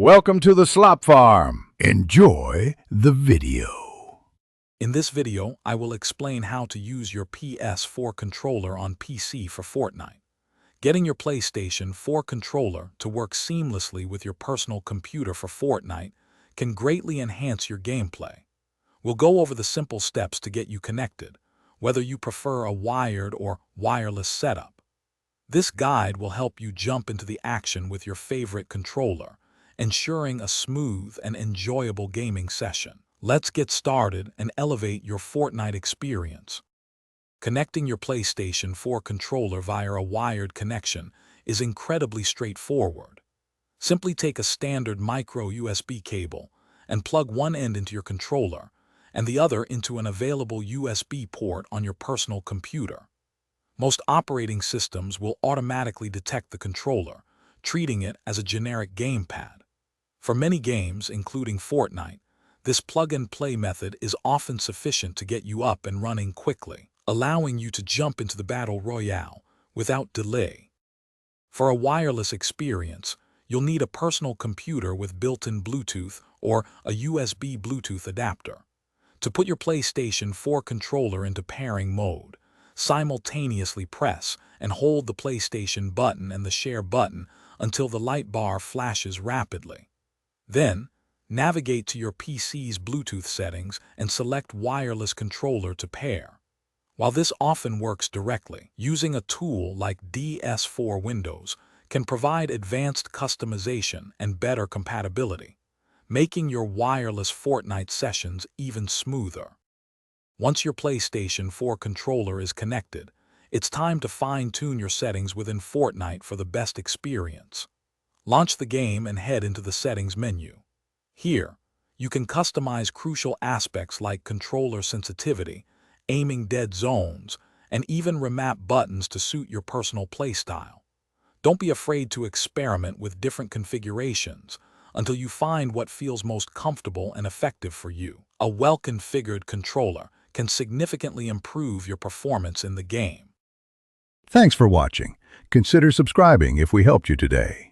Welcome to the Slop Farm. Enjoy the video. In this video, I will explain how to use your PS4 controller on PC for Fortnite. Getting your PlayStation 4 controller to work seamlessly with your personal computer for Fortnite can greatly enhance your gameplay. We'll go over the simple steps to get you connected, whether you prefer a wired or wireless setup. This guide will help you jump into the action with your favorite controller, ensuring a smooth and enjoyable gaming session. Let's get started and elevate your Fortnite experience. Connecting your PlayStation 4 controller via a wired connection is incredibly straightforward. Simply take a standard micro USB cable and plug one end into your controller and the other into an available USB port on your personal computer. Most operating systems will automatically detect the controller, treating it as a generic gamepad. For many games, including Fortnite, this plug-and-play method is often sufficient to get you up and running quickly, allowing you to jump into the battle royale without delay. For a wireless experience, you'll need a personal computer with built-in Bluetooth or a USB Bluetooth adapter. To put your PlayStation 4 controller into pairing mode, simultaneously press and hold the PlayStation button and the share button until the light bar flashes rapidly. Then, navigate to your PC's Bluetooth settings and select wireless controller to pair. While this often works directly, using a tool like PS4 Windows can provide advanced customization and better compatibility, making your wireless Fortnite sessions even smoother. Once your PlayStation 4 controller is connected, it's time to fine-tune your settings within Fortnite for the best experience. Launch the game and head into the settings menu. Here, you can customize crucial aspects like controller sensitivity, aiming dead zones, and even remap buttons to suit your personal playstyle. Don't be afraid to experiment with different configurations until you find what feels most comfortable and effective for you. A well-configured controller can significantly improve your performance in the game. Thanks for watching. Consider subscribing if we helped you today.